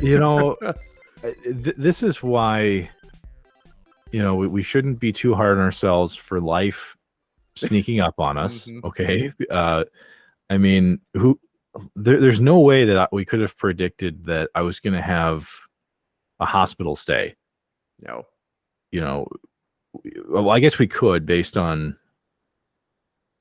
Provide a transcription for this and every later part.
You know, this is why, we shouldn't be too hard on ourselves for life sneaking up on us. Okay. I mean, there's no way that we could have predicted that I was going to have a hospital stay. No. Well, I guess we could based on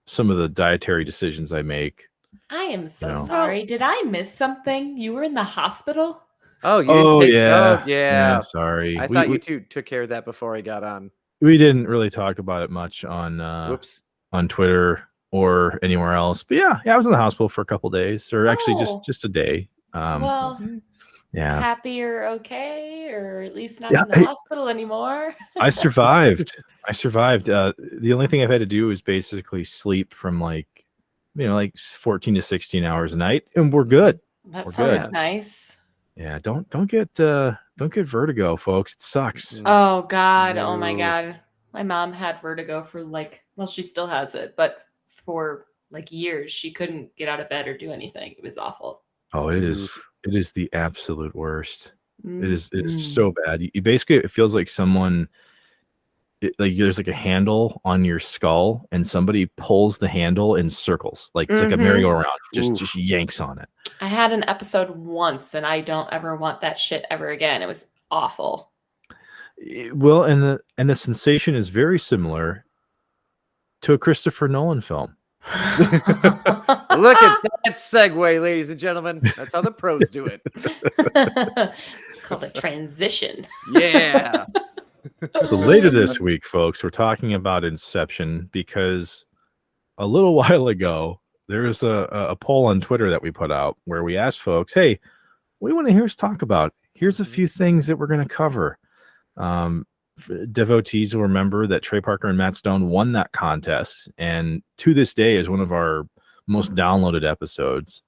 some of the dietary decisions I make. I am so sorry. Did I miss something? You were in the hospital? Oh, you didn't take... yeah. Oh, yeah. Sorry. I thought you two took care of that before I got on. We didn't really talk about it much on on Twitter or anywhere else. But yeah, I was in the hospital for a couple days, or actually just a day. Well, yeah. Happy you're okay, or at least not in the hospital anymore. I survived. The only thing I've had to do is basically sleep from like 14 to 16 hours a night, and we're good. That sounds nice. Yeah, don't get vertigo, folks. It sucks. Oh God. Oh my God. My mom had vertigo for she still has it, but for years she couldn't get out of bed or do anything. It was awful. Oh, it is the absolute worst. It is so bad. You basically, it feels like someone, there's like a handle on your skull and somebody pulls the handle in circles. It's like a merry-go-round, just yanks on it. I had an episode once and I don't ever want that shit ever again. It was awful. Well, and the sensation is very similar to a Christopher Nolan film. Look at that segue, ladies and gentlemen. That's how the pros do it. It's called a transition. Yeah. So later this week, folks, we're talking about Inception because a little while ago, there was a poll on Twitter that we put out where we asked folks, hey, what do you want to hear us talk about? Here's a few things that we're going to cover. Devotees will remember that Trey Parker and Matt Stone won that contest, and to this day is one of our most downloaded episodes.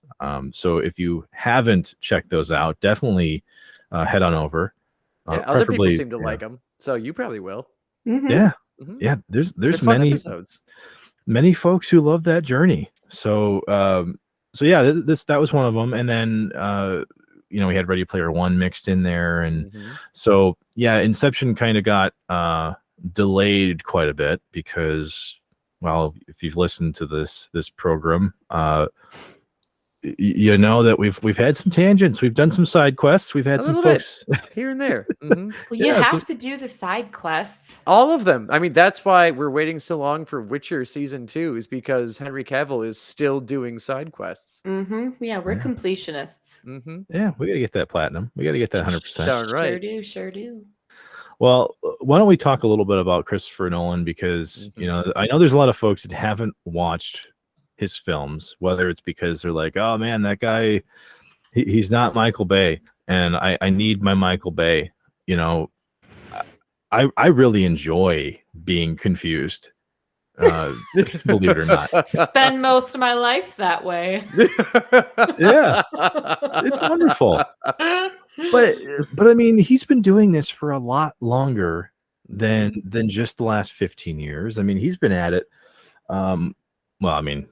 So if you haven't checked those out, definitely head on over. Other people seem to like them, so you probably will. Yeah. There's many folks who love that journey. So that was one of them, and then we had Ready Player One mixed in there, and so Inception kind of got delayed quite a bit because, well, if you've listened to this program, you know that we've had some tangents, we've done some side quests, we've had some folks here and there. Well, you have to do the side quests, all of them. I mean, that's why we're waiting so long for Witcher season 2, is because Henry Cavill is still doing side quests. Yeah, we're completionists. Yeah, we gotta get that platinum. We gotta get that 100%. Right. Sure do. Well, why don't we talk a little bit about Christopher Nolan, because I know there's a lot of folks that haven't watched his films, whether it's because they're like, oh man, that guy, he's not Michael Bay, and I need my Michael Bay. I really enjoy being confused, believe it or not. Spend most of my life that way. Yeah, it's wonderful. But I mean, he's been doing this for a lot longer than just the last 15 years. I mean, he's been at it. Well, I mean,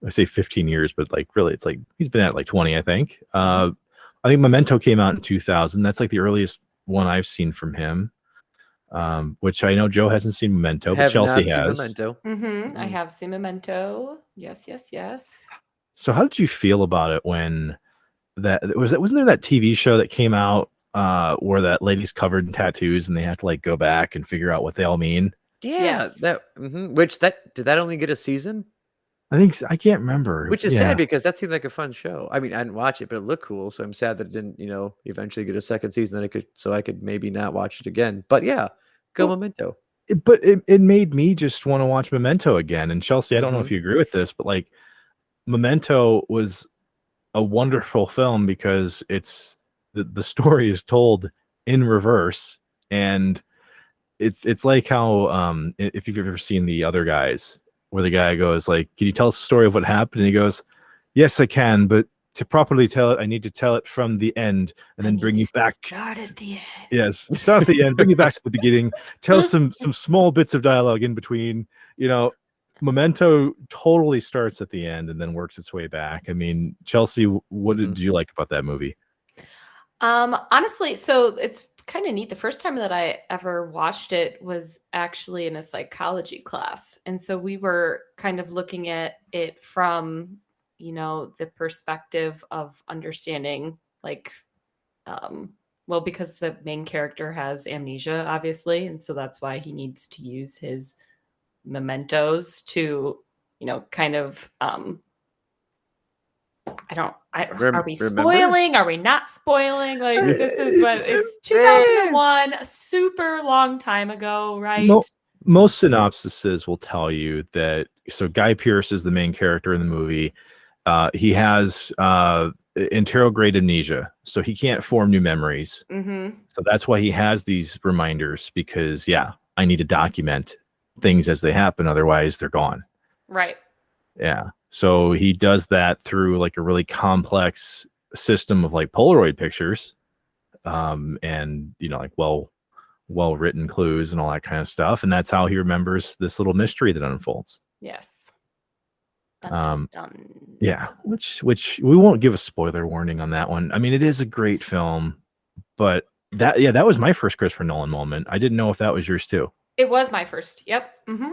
I say 15 years, but really, it's he's been at 20, I think. I think Memento came out in 2000. That's the earliest one I've seen from him. Which I know Joe hasn't seen Memento, but Chelsea has. I have seen Memento. Yes. So how did you feel about it when wasn't there that TV show that came out where that lady's covered in tattoos and they have to go back and figure out what they all mean? Yeah, did that only get a season? I can't remember. Which is sad because that seemed like a fun show. I mean, I didn't watch it, but it looked cool. So I'm sad that it didn't, eventually get a second season that I could maybe not watch it again. But yeah, Memento. But it made me just want to watch Memento again. And Chelsea, I don't know if you agree with this, but Memento was a wonderful film because it's the story is told in reverse, and it's like how if you've ever seen The Other Guys, where the guy goes can you tell us the story of what happened? And he goes, yes, I can, but to properly tell it, I need to tell it from the end and then bring you back. Start at the end. Yes, start at the end, bring you back to the beginning, tell some small bits of dialogue in between. Memento totally starts at the end and then works its way back. I mean, Chelsea, what did you like about that movie? Honestly, so it's kind of neat. The first time that I ever watched it was actually in a psychology class. And so we were kind of looking at it from, the perspective of understanding like well, because the main character has amnesia, obviously, and so that's why he needs to use his mementos to, kind of are we Remember? spoiling? Are we not spoiling? Like, this is what it's Man. 2001, a super long time ago, right? Most synopsises will tell you that. So Guy Pearce is the main character in the movie. He has interrograde amnesia, so he can't form new memories. Mm-hmm. So that's why he has these reminders, because I need to document things as they happen, otherwise they're gone. Right. Yeah. So he does that through like a really complex system of like Polaroid pictures, and like well written clues and all that kind of stuff, and that's how he remembers this little mystery that unfolds. Yes. Dun, dun, dun. Yeah, which we won't give a spoiler warning on that one. I mean, it is a great film, but that was my first Christopher Nolan moment. I didn't know if that was yours too. It was my first. Yep. Mm-hmm.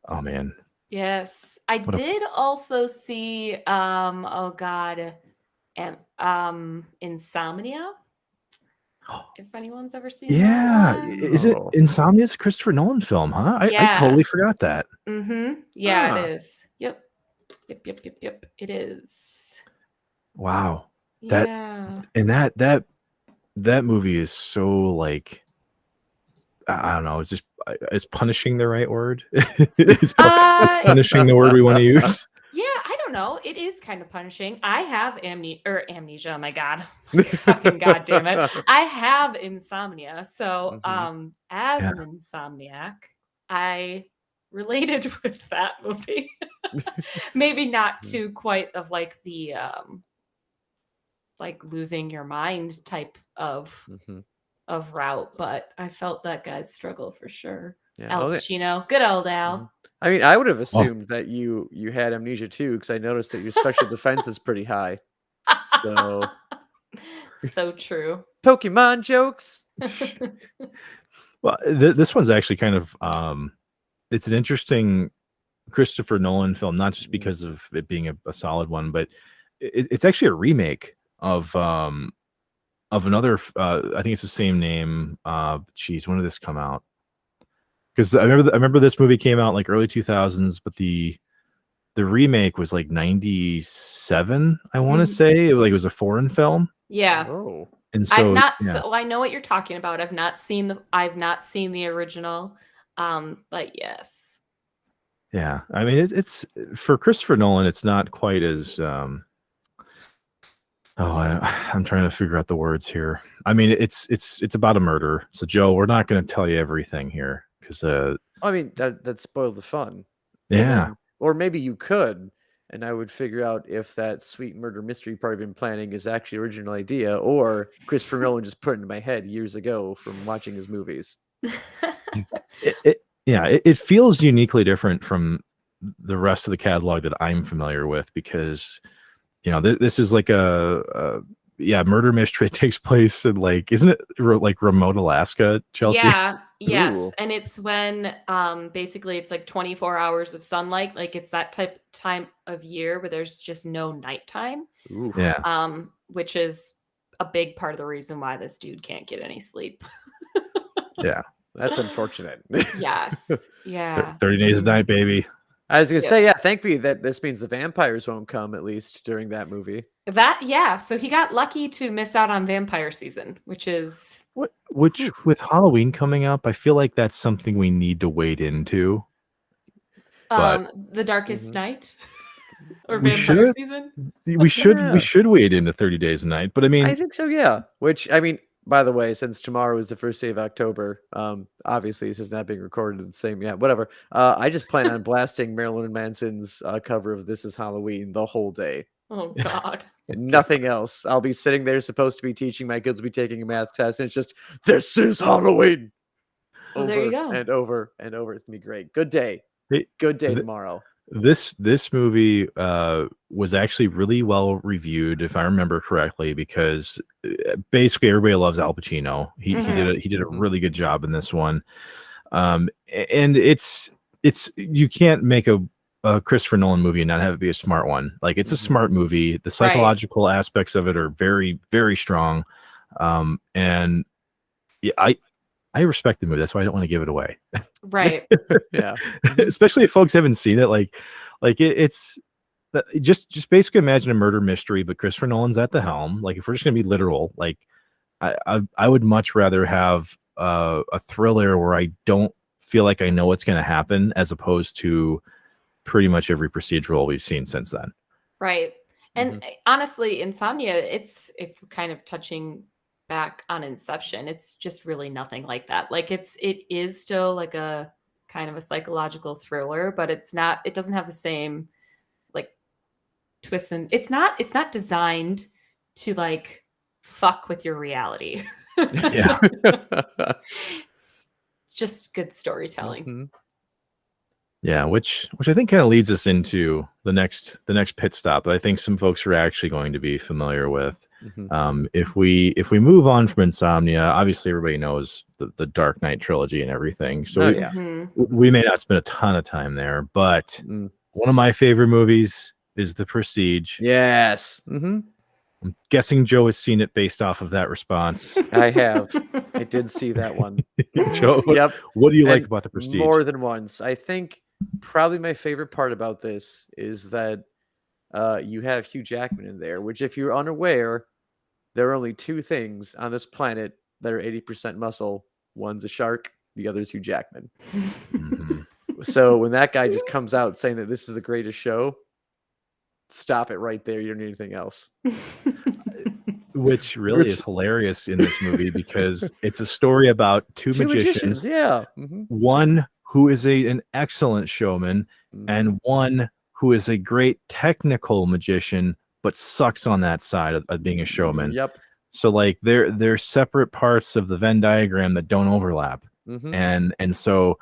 Oh man. Yes. I did also see oh god, and Insomnia. If anyone's ever seen that one. Is it Insomnia's a Christopher Nolan film, huh? I totally forgot that. Mm-hmm. Yeah, it is. Yep. It is. Wow. Yeah. That movie is so like, I don't know. It's just, is punishing the right word? Is punishing the word we want to use? Yeah, I don't know. It is kind of punishing. I have amnesia. Oh my god, fucking goddamn it! I have insomnia. So, as an insomniac, I related with that movie. Maybe not to quite of like the like losing your mind type of route, but I felt that guy's struggle for sure. Yeah, Al Pacino, good old Al. I mean, I would have assumed that you had amnesia too, because I noticed that your special defense is pretty high. So so true. Pokemon jokes. Well, this one's actually kind of it's an interesting Christopher Nolan film, not just because of it being a solid one, but it's actually a remake of another. I think it's the same name. Geez, when did this come out? Because I remember this movie came out like early 2000s, but the remake was like 97. I want to say it was a foreign film. Yeah. Oh. And so I've not. So I know what you're talking about. I've not seen the original. But yes. Yeah, I mean it's for Christopher Nolan. It's not quite as I'm trying to figure out the words here. I mean, it's about a murder. So Joe, we're not going to tell you everything here because I mean that spoiled the fun. Yeah. Or maybe you could, and I would figure out if that sweet murder mystery you've probably been planning is actually original idea, or Christopher Nolan just put it into my head years ago from watching his movies. It feels uniquely different from the rest of the catalog that I'm familiar with, because this is like a murder mystery. It takes place in like, isn't it like remote Alaska, Chelsea? Yeah. Yes. Ooh. And it's when basically it's like 24 hours of sunlight. Like it's that time of year where there's just no nighttime. Ooh. Yeah. Which is a big part of the reason why this dude can't get any sleep. Yeah. That's unfortunate. Yes. Yeah. 30 days a night, baby. I was gonna say, thankfully that this means the vampires won't come, at least during that movie. So he got lucky to miss out on vampire season, which with Halloween coming up, I feel like that's something we need to wade into. The Darkest Night or we vampire should, season. We should wade into 30 Days a Night, but I mean, I think so, yeah. Which, I mean, by the way, since tomorrow is the first day of October, obviously this is not being recorded at the same, whatever. I just plan on blasting Marilyn Manson's cover of This Is Halloween the whole day. Oh God. Nothing else. I'll be sitting there supposed to be teaching. My kids will be taking a math test, and it's just, This Is Halloween. Well, there you go. And over and over. It's gonna be great. Good day. Good day tomorrow. This movie was actually really well reviewed, if I remember correctly, because basically everybody loves Al Pacino. He did a really good job in this one. And it's you can't make a Christopher Nolan movie and not have it be a smart one. Like, it's a smart movie. The psychological aspects of it are very, very strong. And yeah, I respect the movie. That's why I don't want to give it away. Right. Yeah. Especially if folks haven't seen it. It's just basically imagine a murder mystery, but Christopher Nolan's at the helm. Like, if we're just gonna be literal, like I would much rather have a thriller where I don't feel like I know what's gonna happen, as opposed to pretty much every procedural we've seen since then. Right. And honestly, Insomnia, if we're kind of touching back on Inception, it's just really nothing like that. Like, it is still like a kind of a psychological thriller, but it doesn't have the same like twists, and it's not designed to like fuck with your reality. Yeah. It's just good storytelling. Yeah, which I think kind of leads us into the next pit stop that I think some folks are actually going to be familiar with. If we move on from Insomnia, obviously everybody knows the Dark Knight trilogy and everything. So we may not spend a ton of time there, but one of my favorite movies is The Prestige. Yes. I'm guessing Joe has seen it based off of that response. I have. I did see that one. Joe, what do you like about The Prestige? More than once. I think probably my favorite part about this is that you have Hugh Jackman in there, which, if you're unaware, there are only two things on this planet that are 80% muscle. One's a shark, the other is Hugh Jackman. So when that guy just comes out saying that this is the greatest show, stop it right there. You don't need anything else. Which really is hilarious in this movie, because it's a story about two magicians. Yeah. One who is an excellent showman, and one who is a great technical magician, but sucks on that side of being a showman. Yep. So like they're separate parts of the Venn diagram that don't overlap. And so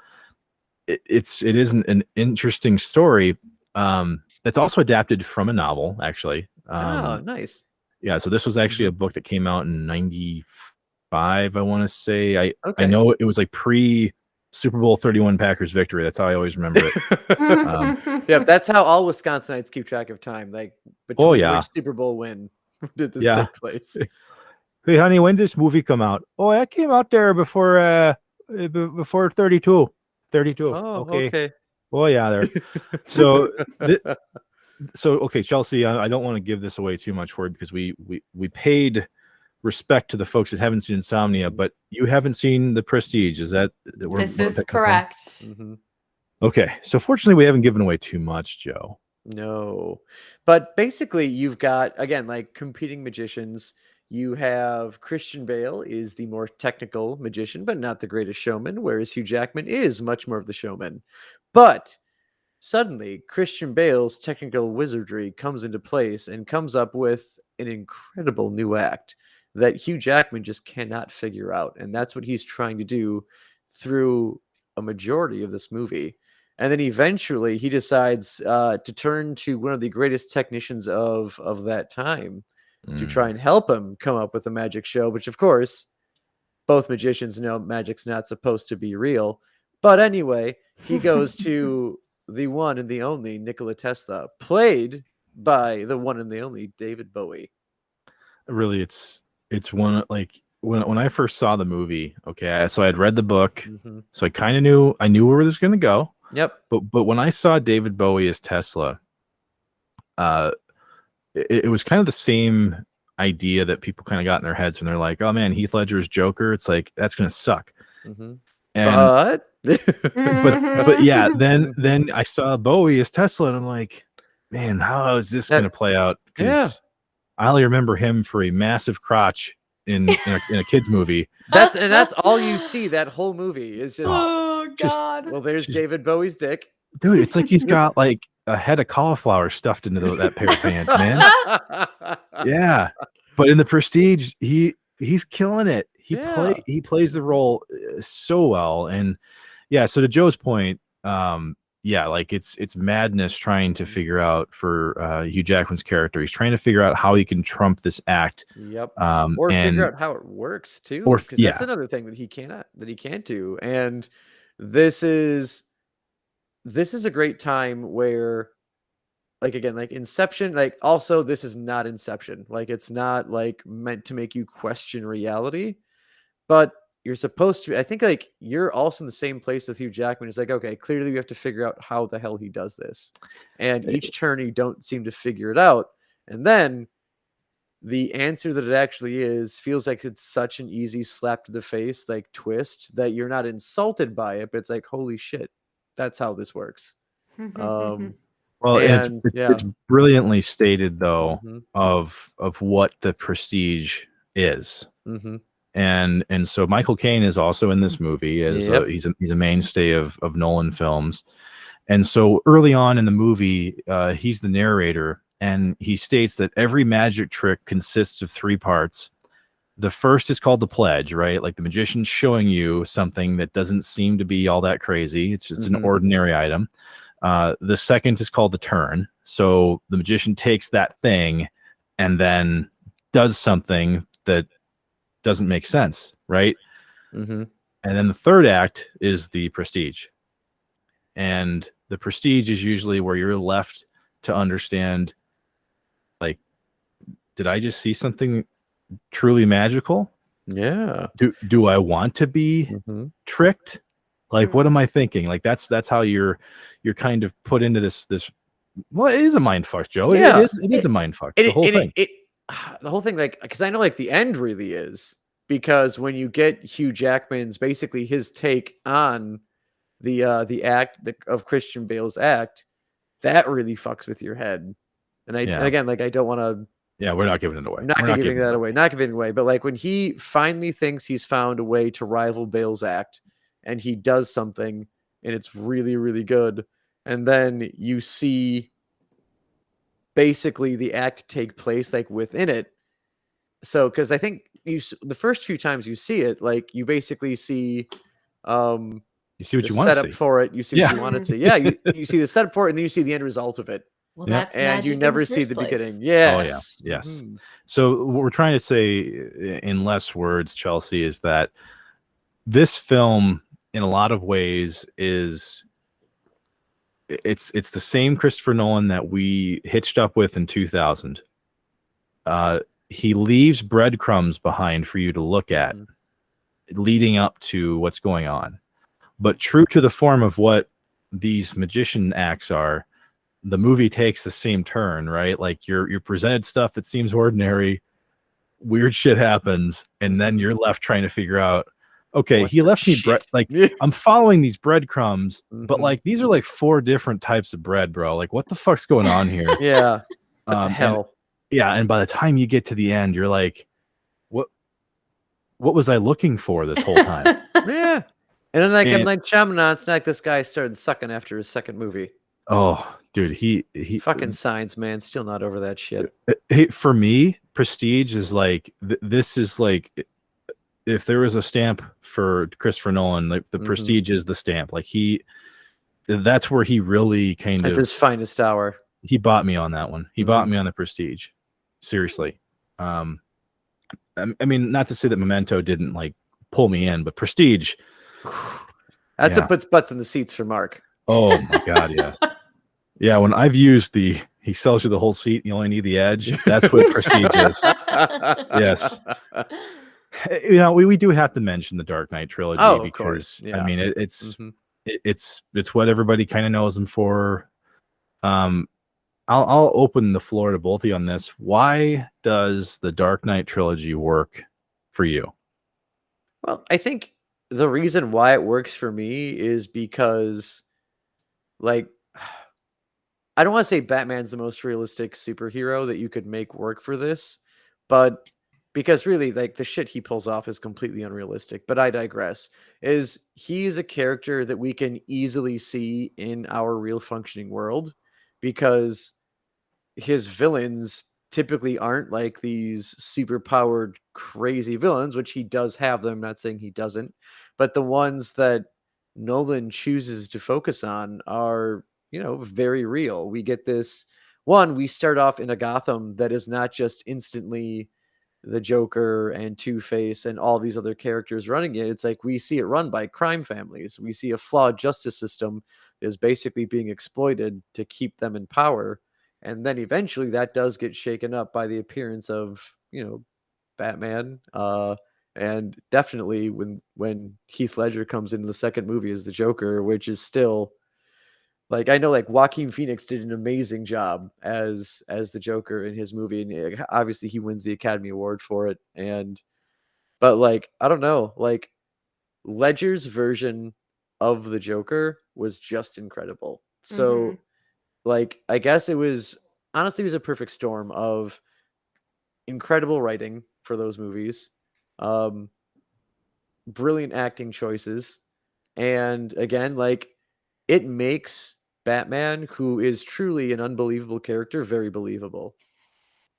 it is an interesting story. That's also adapted from a novel, actually. Oh, nice. Yeah, so this was actually a book that came out in 95, I want to say. I know it was like pre Super Bowl 31 Packers victory. That's how I always remember it. Yep, that's how all Wisconsinites keep track of time. Like, between which Super Bowl win did this take place? Hey, honey, when did this movie come out? Oh, that came out there before 32. 32. Oh, okay. Oh, yeah, there. So, okay, Chelsea, I don't want to give this away too much for it, because we paid respect to the folks that haven't seen Insomnia, but you haven't seen The Prestige. Is that this is correct? Okay, so fortunately we haven't given away too much, Joe. No, but basically you've got, again, like, competing magicians. You have Christian Bale is the more technical magician, but not the greatest showman, whereas Hugh Jackman is much more of the showman. But suddenly, Christian Bale's technical wizardry comes into place and comes up with an incredible new act that Hugh Jackman just cannot figure out. And that's what he's trying to do through a majority of this movie. And then eventually he decides to turn to one of the greatest technicians of that time to try and help him come up with a magic show, which, of course, both magicians know magic's not supposed to be real. But anyway, he goes to the one and the only Nikola Tesla, played by the one and the only David Bowie. Really, it's one, like, when I first saw the movie, okay, so I'd read the book, so I knew where this was going to go. Yep. But when I saw David Bowie as Tesla, it was kind of the same idea that people kind of got in their heads when they're like, oh man, Heath Ledger is Joker. It's like, that's going to suck. And but yeah, then I saw Bowie as Tesla, and I'm like, man, how is this going to play out? Because I only remember him for a massive crotch in a kids movie. That's all you see. That whole movie is just, oh god. Well, there's David Bowie's dick, dude. It's like he's got like a head of cauliflower stuffed into that pair of pants, man. Yeah, but in The Prestige, he's killing it. He plays the role so well. And yeah, so to Joe's point, yeah, like it's madness trying to figure out for Hugh Jackman's character. He's trying to figure out how he can trump this act. Yep. Or figure And out how it works or too, because that's yeah, another thing that he can't do. And this is a great time where, like, again, like Inception, like, also this is not Inception. Like, it's not like meant to make you question reality, but you're supposed to. I think like you're also in the same place as Hugh Jackman. It's like, okay, clearly we have to figure out how the hell he does this, and each turn you don't seem to figure it out, and then the answer that it actually is feels like it's such an easy slap to the face, like twist, that you're not insulted by it, but it's like, holy shit, that's how this works. Um, well, and and yeah, it's brilliantly stated though hmm of what the Prestige is. hmm And so Michael Caine is also in this movie as yep, he's a mainstay of Nolan films. And so early on in the movie, he's the narrator, and he states that every magic trick consists of three parts. The first is called the pledge, right? Like the magician's showing you something that doesn't seem to be all that crazy. It's just an hmm ordinary item. The second is called the turn. So the magician takes that thing and then does something that doesn't make sense, right? hmm And then the third act is the prestige. And the prestige is usually where you're left to understand, like, did I just see something truly magical? yeah, Do I want to be hmm tricked? Like, what am I thinking? Like, that's how you're kind of put into this. Well, it is a mind fuck, Joe. yeah. It is a mind fuck. It The it whole it thing. it the whole thing, like, because I know, like, the end really is, because when you get Hugh Jackman's basically his take on the act of Christian Bale's act, that really fucks with your head. And Yeah. again, like, I don't wanna Yeah, we're not giving it away. not We're gonna not giving giving it that away. away, not giving it away, but, like, when he finally thinks he's found a way to rival Bale's act, and he does something, and it's really, really good, and then you see basically the act take place, like, within it. So, because I think the first few times you see it, like, you basically see, um, You see what the you want to setup see. for it, you see what Yeah. you wanna see. Yeah, you see the setup for it, and then you see the end result of it, Well, Yep. that's and you magic in the never see first the place. beginning. Oh yeah. Yes. Yes. Mhm. So what we're trying to say in less words, Chelsea, is that this film, in a lot of ways, is it's the same Christopher Nolan that we hitched up with in 2000. He leaves breadcrumbs behind for you to look at, Mhm. leading up to what's going on. But true to the form of what these magician acts are, the movie takes the same turn, right? Like you're presented stuff that seems ordinary, weird shit happens, and then Mhm. you're left trying to figure out, okay, What he the left me bread. shit? Like Yeah. I'm following these breadcrumbs, but Mhm. like these are like four different types of bread, bro. Like what the fuck's going on here? Yeah. What the And hell? yeah, and by the time you get to the end, you're like, what what was I looking for this whole time? Yeah. And then, like, M. And Night Shyamalan, it's not like this guy started sucking after his second movie. oh, dude, he Fucking Signs, man, still not over that shit. for me, Prestige is like this is like if there was a stamp for Christopher Nolan, like the Mhm. Prestige is the stamp. Like that's where he really kind It's of his finest hour. he bought me on that one. He bought Mhm. me on the Prestige. Seriously. Um, I mean, not to say that Memento didn't like pull me in, but Prestige, That's yeah. what puts butts in the seats for Mark. Oh my God, yes. Yeah, when I've used he sells you the whole seat, you only need the edge. That's what Prestige is. Yes. You know, we do have to mention the Dark Knight trilogy Oh, of course. because I Yeah. mean Mhm. it's what everybody kind of knows him for. Um, I'll open the floor to both of you on this. Why does the Dark Knight trilogy work for you? Well, I think the reason why it works for me is because, like, I don't wanna say Batman's the most realistic superhero that you could make work for this, but because really, like, the shit he pulls off is completely unrealistic, but I digress. Is he is a character that we can easily see in our real functioning world, because his villains typically aren't like these super powered crazy villains, which he does have them, not saying he doesn't, but the ones that Nolan chooses to focus on are, very real. We get this one, we start off in a Gotham that is not just instantly the Joker and Two-Face and all these other characters running it. It's like we see it run by crime families. We see a flawed justice system that is basically being exploited to keep them in power. And then eventually that does get shaken up by the appearance of, Batman. And definitely when Heath Ledger comes into the second movie as the Joker, which is still like I know like Joaquin Phoenix did an amazing job as the Joker in his movie, and obviously he wins the Academy Award for it. And but like I don't know, like Ledger's version of the Joker was just incredible. Mhm. So like I guess it was honestly it was a perfect storm of incredible writing for those movies, um, brilliant acting choices, and again, like it makes Batman, who is truly an unbelievable character, very believable.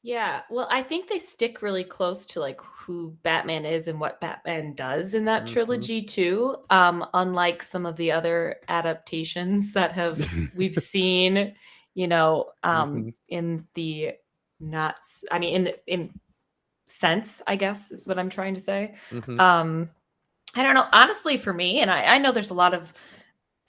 Yeah, well, I think they stick really close to, like, who Batman is and what Batman does in that Mhm, trilogy too, unlike some of the other adaptations that have we've seen, mhm, in the not s I mean, in sense, I guess, is what I'm trying to say. mhm, Um, I don't know, honestly, for me, and I know there's a lot of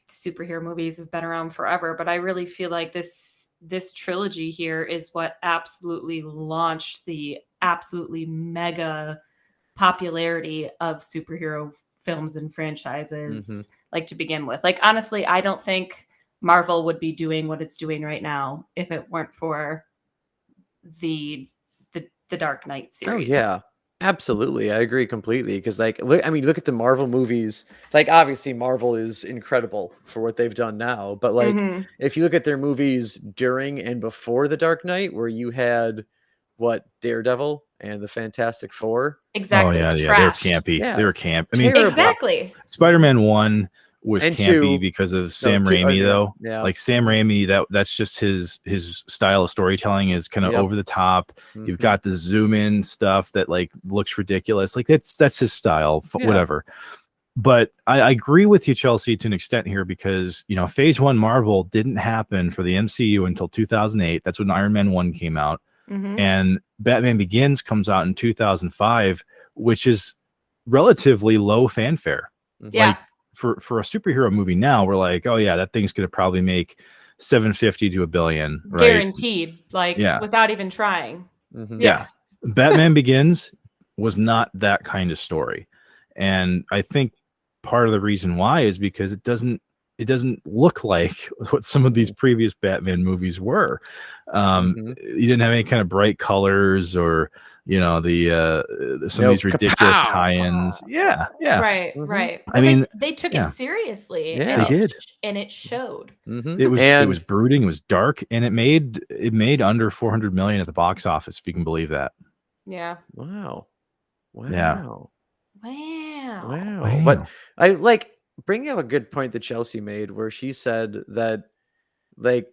superhero movies have been around forever, but I really feel like this trilogy here is what absolutely launched the absolutely mega popularity of superhero films and mhm. franchises, like, to begin with. Like, honestly, I don't think Marvel would be doing what it's doing right now if it weren't for the Dark Knight Oh, series. yeah. Absolutely, I agree completely. Because like, look at the Marvel movies. Like, obviously, Marvel is incredible for what they've done now, but, like, Mhm. if you look at their movies during and before The Dark Knight, where you had, what, Daredevil and the Fantastic Four? Oh Exactly, yeah, yeah, they were trashed. campy. They Yeah, were camp. I mean, terrible. Exactly. Spider-Man 1 was And campy 2 because of no, Sam 2 Raimi, yeah, though. yeah, Like, Sam mhm, Raimi, that's just his style of storytelling is kinda yep, over the top. You've mhm, got the zoom in stuff that, like, looks ridiculous. Like, that's his style, f yeah, whatever. But I agree with you, Chelsea, to an extent here because, Phase 1 Marvel didn't happen for the MCU until 2008. That's when Iron Man 1 came out, Mhm. and Batman Begins comes out in 2005, which is relatively low fanfare. mhm, Yeah. Like, for a superhero movie now, we're like, "Oh, yeah, that thing's gonna probably make 750 to 1 billion," right? Guaranteed, like, Yeah, without even trying. mhm, Yeah. yeah. Batman Begins was not that kind of story, and I think part of the reason why is because it doesn't look like what some of these mhm, previous Batman movies were. mhm. You didn't have any kind of bright colors or, some of No, these ridiculous kapow! tie-ins. Yeah, yeah. Right, Mhm, right. I But, mean, like, they took it yeah, seriously, and they yeah, did. it showed. mhm, It was and brooding, it was dark, and it made under 400 million at the box office, if you can believe that. Yeah. wow. Yeah. Wow. Wow. Wow. But Wow. I like bringing up a good point that Chelsea made where she said that like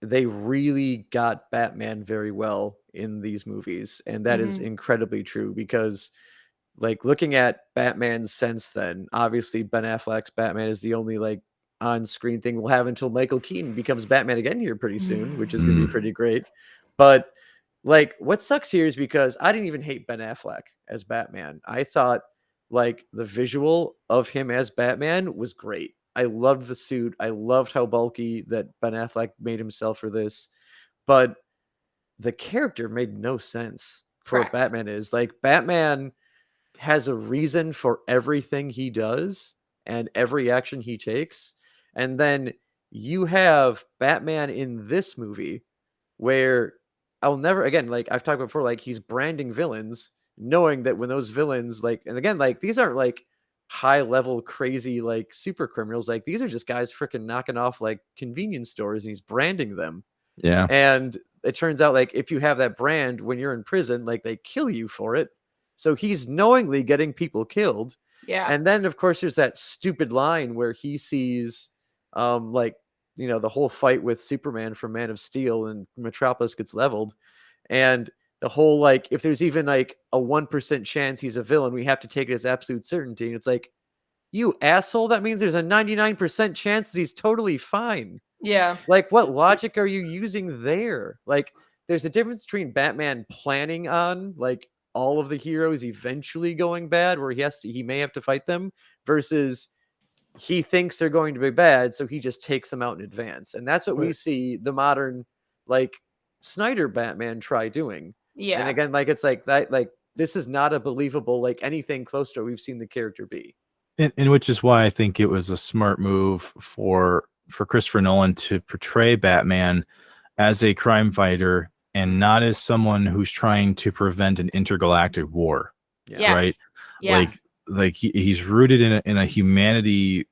they really got Batman very well in these movies. And that is Mhm. incredibly true because like looking at Batman since then, obviously Ben Affleck's Batman is the only like on-screen thing we'll have until Michael Keaton becomes Batman again here pretty soon, which is going to be Mm. pretty great. But like what sucks here is because I didn't even hate Ben Affleck as Batman. I thought like the visual of him as Batman was great. I loved the suit. I loved how bulky that Ben Affleck made himself for this. But the character made no sense for what Correct. Batman is. Like Batman has a reason for everything he does and every action he takes. And then you have Batman in this movie where I'll never again, like I've talked about before, like he's branding villains, knowing that when those villains like and again, like these aren't like high level crazy like super criminals. Like these are just guys freaking knocking off like convenience stores and he's branding them. Yeah. And it turns out, like, if you have that brand when you're in prison, like, they kill you for it. So he's knowingly getting people killed. Yeah. And then, of course, there's that stupid line where he sees, like, the whole fight with Superman from Man of Steel and Metropolis gets leveled. And the whole, like, if there's even like a 1% chance he's a villain, we have to take it as absolute certainty. And it's like, You asshole, that means there's a 99% chance that he's totally fine. Yeah. Like, what logic are you using there? Like, there's a difference between Batman planning on like all of the heroes eventually going bad, where he may have to fight them, versus he thinks they're going to be bad, so he just takes them out in advance. And that's what we see the modern, like, Snyder Batman try doing. And Yeah. again, like, it's like that, like, this is not a believable, like, anything close to what we've seen the character be. And which is why I think it was a smart move for Christopher Nolan to portray Batman as a crime fighter and not as someone who's trying to prevent an intergalactic war. Yeah. Yes. Right? Yes. Like he's rooted in a humanity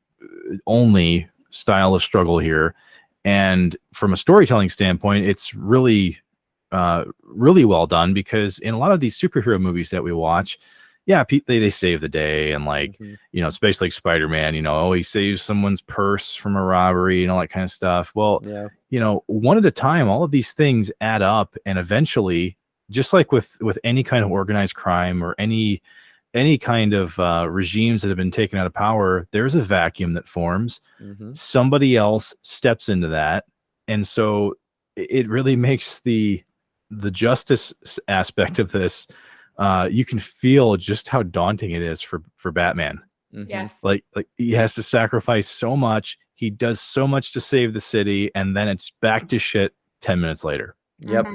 only style of struggle here. And from a storytelling standpoint, it's really really well done, because in a lot of these superhero movies that we watch, yeah, they save the day, and like, you know, especially like Spider-Man, you know, oh, he saves someone's purse from a robbery and all that kind of stuff. Well, Yeah. you know, one at a time, all of these things add up, and eventually, just like with any kind of organized crime or any kind of regimes that have been taken out of power, there's a vacuum that forms. Somebody else steps into that, and so it really makes the justice aspect of this, you can feel just how daunting it is for Batman. Yes. Like he has to sacrifice so much, he does so much to save the city, and then it's back to shit 10 minutes later. Yep.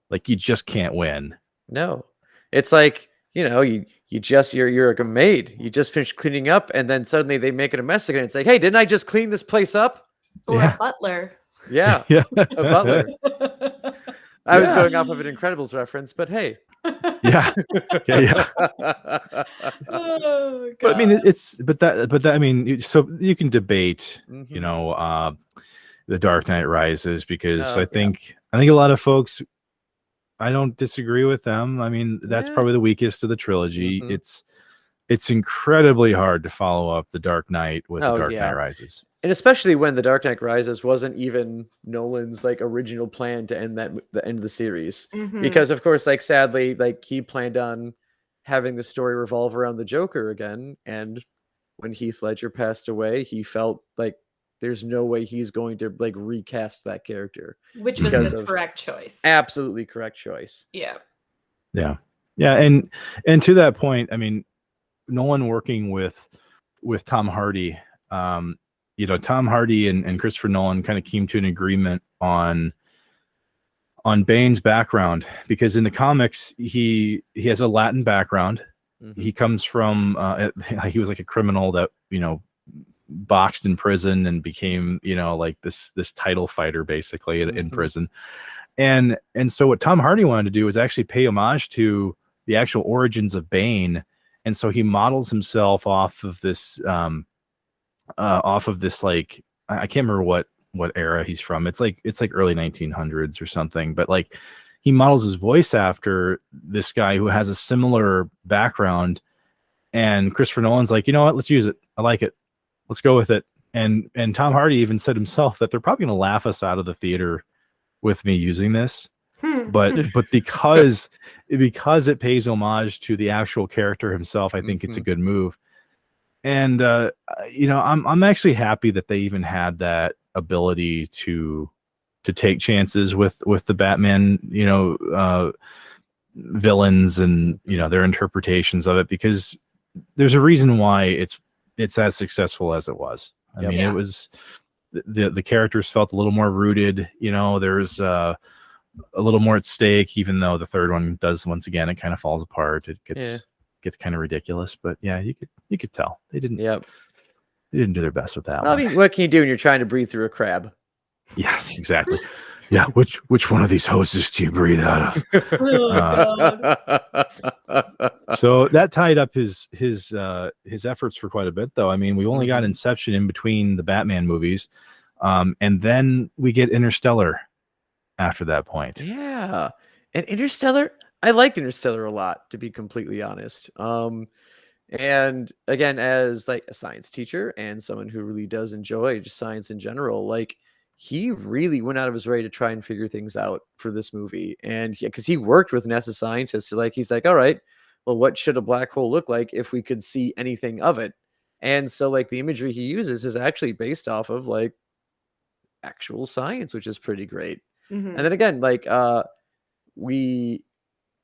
Like, you just can't win. No, it's like, you know, you're like a maid, you just finished cleaning up, and then suddenly they make it a mess again. It's like, hey, didn't I just clean this place up? Or Yeah. a butler. Yeah, Yeah. a butler. I was going off of an Incredibles reference, but hey. Yeah. Yeah. Oh, But I mean, God. I mean, so you can debate, you Mhm. know, The Dark Knight Rises, because Oh, I think a lot of folks, I don't disagree with them. I mean, that's Yeah. probably the weakest of the trilogy. Mhm. It's incredibly hard to follow up The Dark Knight with The Oh, Dark yeah. Knight Rises. And especially when The Dark Knight Rises wasn't even Nolan's like original plan to end the end of the series. Because of course, like, sadly, like, he planned on having the story revolve around the Joker again, and when Heath Ledger passed away, he felt like there's no way he's going to like recast that character. Which was because the of correct choice. absolutely correct choice. Yeah. Yeah. Yeah, and to that point, I mean, Nolan working with Tom Hardy, you know, Tom Hardy and Christopher Nolan kind of came to an agreement on Bane's background, because in the comics he has a Latin background. He comes from he was like a criminal that, you know, boxed in prison and became, you know, like this title fighter basically in prison. And so what Tom Hardy wanted to do was actually pay homage to the actual origins of Bane. And so he models himself off of this like, I can't remember what era he's from. It's like early 1900s or something, but like he models his voice after this guy who has a similar background. And Christopher Nolan's like, you know what, let's use it. I like it. Let's go with it. And Tom Hardy even said himself that they're probably going to laugh us out of the theater with me using this. But because it pays homage to the actual character himself, I think it's a good move. And you know, I'm actually happy that they even had that ability to take chances with the Batman, you know, villains and, you know, their interpretations of it, because there's a reason why it's as successful as it was. I mean, it was the characters felt a little more rooted, you know, there's a little more at stake, even though the third one does, once again, it kind of falls apart. It gets kind of ridiculous, but yeah, you could tell they didn't do their best with that I one. mean, what can you do when you're trying to breathe through a crab? Yes, exactly. Yeah, which one of these hoses do you breathe out of? So that tied up his efforts for quite a bit, though. I mean, we only got Inception in between the Batman movies, and then we get Interstellar after that point. Yeah, and Interstellar, I liked Interstellar a lot, to be completely honest. And again, as like a science teacher and someone who really does enjoy just science in general, like, he really went out of his way to try and figure things out for this movie. And because he worked with NASA scientists, like, he's like, all right, well, what should a black hole look like if we could see anything of it? And so like the imagery he uses is actually based off of like actual science, which is pretty great. And Mhm. then again, like we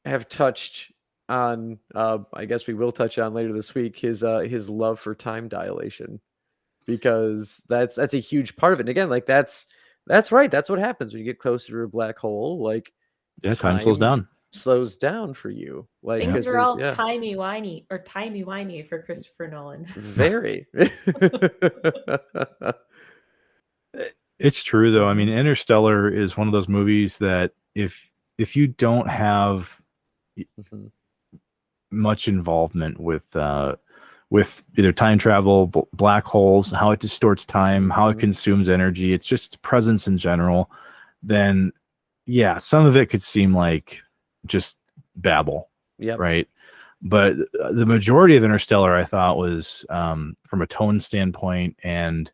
have touched on I guess we will touch on later this week his love for time dilation, because that's a huge part of it. And again, like that's right. That's what happens when you get closer to a black hole. Like Yeah, time slows time down. slows down for you. Like Yeah. Things because are there's all timey-wimey for Christopher Nolan. very It's true though. I mean, Mhm, Interstellar is one of those movies that if you don't have mhm, much involvement with either time travel, black holes, how it distorts time, how it mhm. consumes energy, it's just its presence in general, then yeah, some of it could seem like just babble, Yep. right? But the majority of Interstellar, I thought, was from a tone standpoint and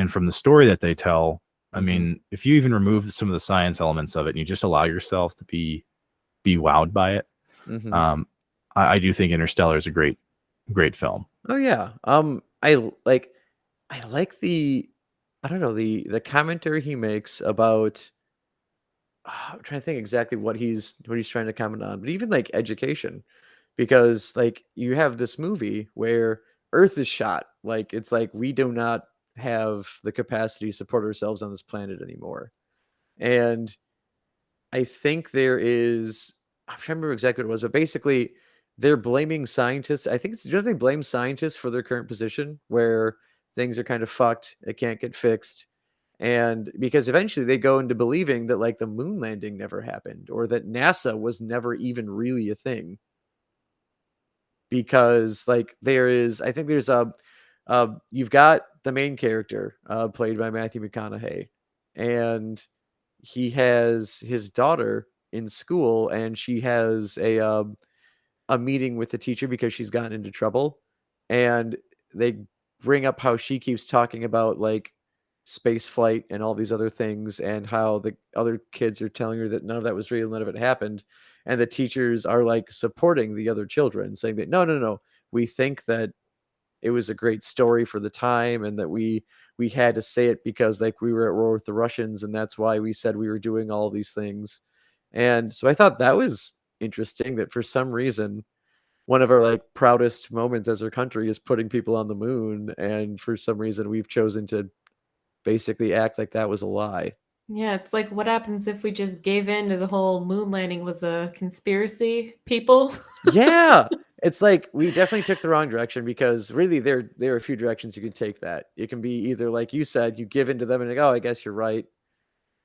from the story that they tell. I Mhm, mean, if you even remove some of the science elements of it and you just allow yourself to be wowed by it, mhm. um, I do think Interstellar is a great film. Oh yeah. I like the I don't know, the commentary he makes about I'm trying to think exactly what he's trying to comment on, but even like education, because like you have this movie where Earth is shot, like it's like we do not have the capacity to support ourselves on this planet anymore, and I think there is I'm trying to remember exactly what it was, but basically they're blaming scientists. I think it's don't they blame scientists for their current position where things are kind of fucked, it can't get fixed. And because eventually they go into believing that like the moon landing never happened or that NASA was never even really a thing. Because like there is I think there's a you've got the main character played by Matthew McConaughey, and he has his daughter in school, and she has a meeting with the teacher because she's gotten into trouble, and they bring up how she keeps talking about like space flight and all these other things, and how the other kids are telling her that none of that was real, none of it happened, and the teachers are like supporting the other children, saying that no, no, no, we think that it was a great story for the time, and that we had to say it because like we were at war with the Russians, and that's why we said we were doing all these things. And so I thought that was interesting that for some reason one of our like proudest moments as our country is putting people on the moon, and for some reason we've chosen to basically act like that was a lie. Yeah, it's like, what happens if we just gave in to the whole moon landing was a conspiracy, people? Yeah, it's like we definitely took the wrong direction, because really there are a few directions you can take that. It can be either like you said, you give in to them and like, oh, I guess you're right,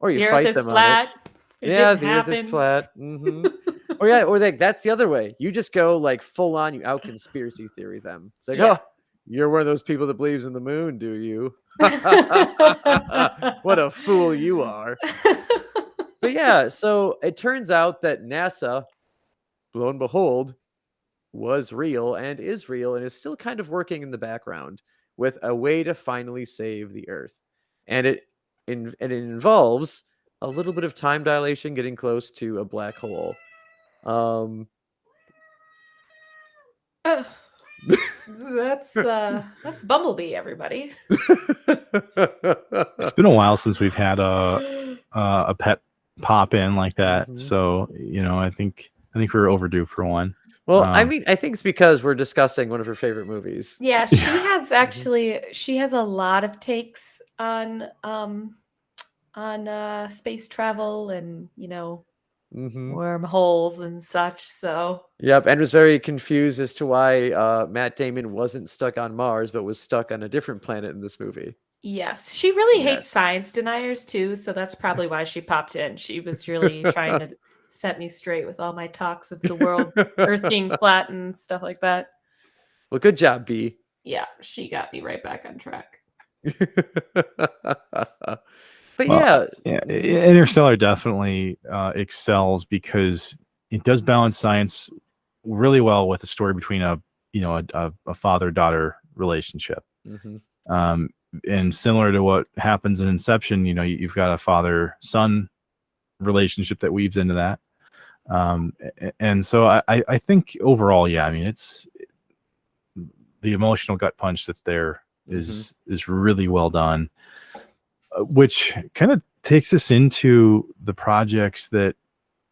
or you The earth fight is them on it. flat. It Yeah, didn't the earth is happen. flat. Or yeah, or like that's the other way. You just go like full on, you out conspiracy theory them. It's like, Yeah. oh, you're one of those people that believes in the moon, do you? What a fool you are. But yeah, so it turns out that NASA, lo and behold, was real and is real and is still kind of working in the background with a way to finally save the Earth. And it involves a little bit of time dilation, getting close to a black hole. Um That's Bumblebee, everybody. It's been a while since we've had a pet pop in like that, Mhm. so I think we're overdue for one. Well, I Um, mean, I think it's because we're discussing one of her favorite movies. Yeah, yeah, Mhm. she has a lot of takes on space travel and, Mhm. wormholes and such. So, Yep, and was very confused as to why Matt Damon wasn't stuck on Mars but was stuck on a different planet in this movie. yes, she really hates Yes. science deniers too, so that's probably why she popped in. She was really trying to set me straight with all my talks of the world, Earth being flat and stuff like that. Well, good job, B. Yeah, she got me right back on track. But well, yeah. yeah, Mhm, Interstellar definitely excels because it does balance science really well with a story between a father daughter relationship. mhm. Um, and similar to what happens in Inception, you've got a father son relationship that weaves into that. And so I think overall, yeah, I mean, the emotional gut punch that's there is really well done, which kind of takes us into the projects that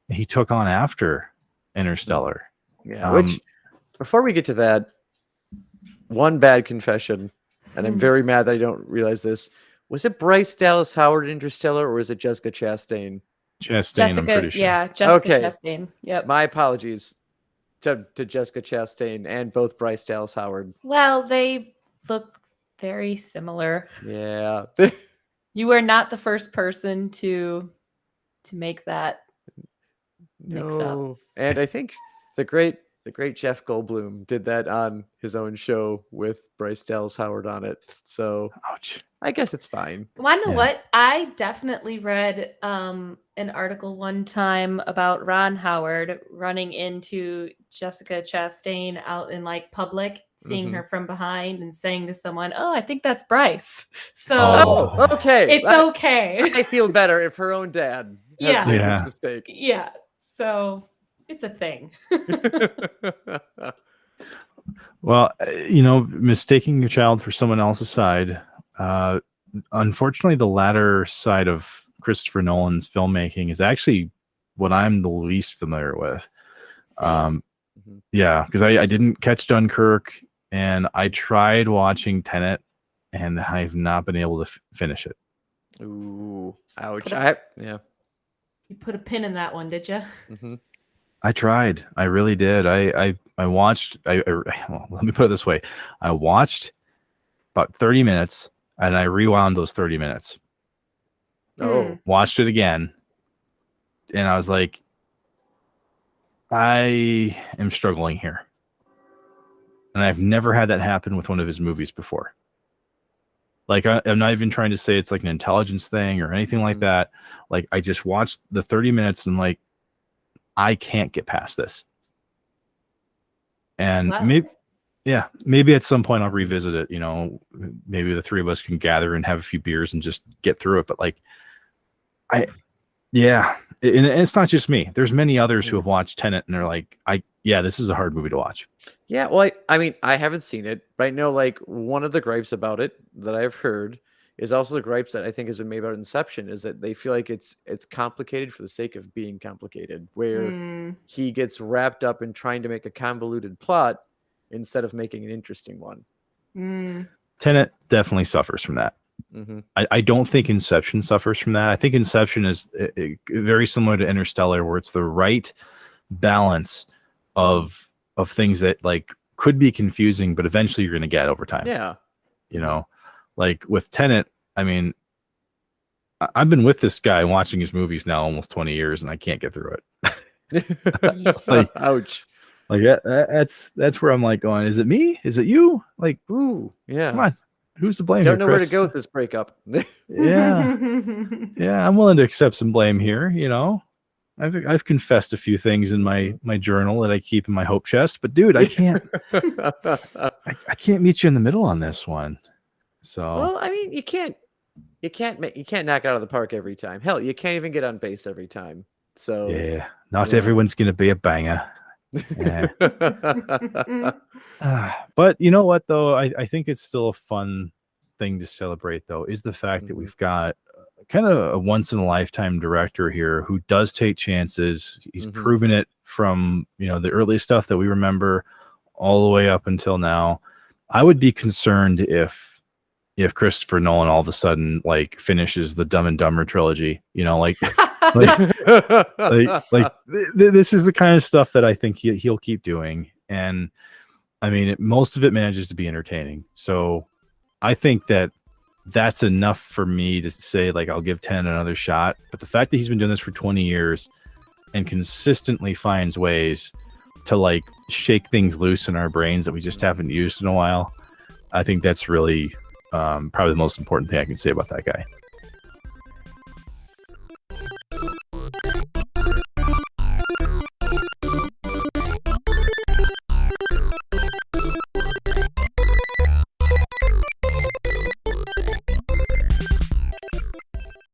he took on after Interstellar. Yeah, which, before we get to that, one bad confession, and I'm very mad that I don't realize this. Was it Bryce Dallas Howard in Interstellar, or was it Jessica Chastain? Chastain, I'm pretty sure. Yeah, Jessica Okay. Chastain. Yep. My apologies to Jessica Chastain and both Bryce Dallas Howard. Well, they look very similar. Yeah. You are not the first person to make that mix up. And I think the great Jeff Goldblum did that on his own show with Bryce Dallas Howard on it. So Ouch. I guess it's fine. Well, I know what? I definitely read an article one time about Ron Howard running into Jessica Chastain out in like public, seeing her from behind and saying to someone, "Oh, I think that's Bryce." So okay. it's okay. I feel better if her own dad has made this mistake. Yeah. So it's a thing. Well, mistaking your child for someone else's side. Unfortunately, the latter side of Christopher Nolan's filmmaking is actually what I'm the least familiar with. Yeah, because I didn't catch Dunkirk, and I tried watching Tenet, and I've not been able to finish it. Ooh, ouch! You put a pin in that one, did you? I tried. I really did. I watched. Well, let me put it this way: I watched about 30 minutes, and I rewound those 30 minutes. Watched it again, and I was like, I am struggling here. And I've never had that happen with one of his movies before. Like, I'm not even trying to say it's like an intelligence thing or anything like that. Like, I just watched the 30 minutes and like, I can't get past this. And maybe at some point I'll revisit it. Maybe the three of us can gather and have a few beers and just get through it. But like, and it's not just me. There's many others who have watched Tenet and they're like, this is a hard movie to watch. Yeah, well, I mean, I haven't seen it, but I know like one of the gripes about it that I've heard is also the gripes that I think has been made about Inception is that they feel like it's complicated for the sake of being complicated, where he gets wrapped up in trying to make a convoluted plot instead of making an interesting one. Tenet definitely suffers from that. I don't think Inception suffers from that. I think Inception is very similar to Interstellar, where it's the right balance of things that like could be confusing, but eventually you're going to get over time. Yeah. Like with Tenet, I mean, I've been with this guy watching his movies now almost 20 years and I can't get through it. Like, ouch. Like that's where I'm like going, is it me? Is it you? Like, ooh, yeah. Come on. Who's to blame? Don't know where to go with this breakup. Yeah. I'm willing to accept some blame here, I've confessed a few things in my journal that I keep in my hope chest, but dude, I can't I can't meet you in the middle on this one. So well, I mean, you can't knock it out of the park every time. Hell, you can't even get on base every time. So yeah, not everyone's gonna be a banger. Yeah. But you know what though, I think it's still a fun thing to celebrate though, is the fact that we've got kind of a once in a lifetime director here who does take chances. He's proven it from the early stuff that we remember all the way up until now. I would be concerned if Christopher Nolan all of a sudden like finishes the Dumb and Dumber trilogy, like this is the kind of stuff that I think he'll keep doing. And I mean, most of it manages to be entertaining. So I think that's enough for me to say like I'll give 10 another shot. But the fact that he's been doing this for 20 years and consistently finds ways to like shake things loose in our brains that we just haven't used in a while, I think that's really probably the most important thing I can say about that guy.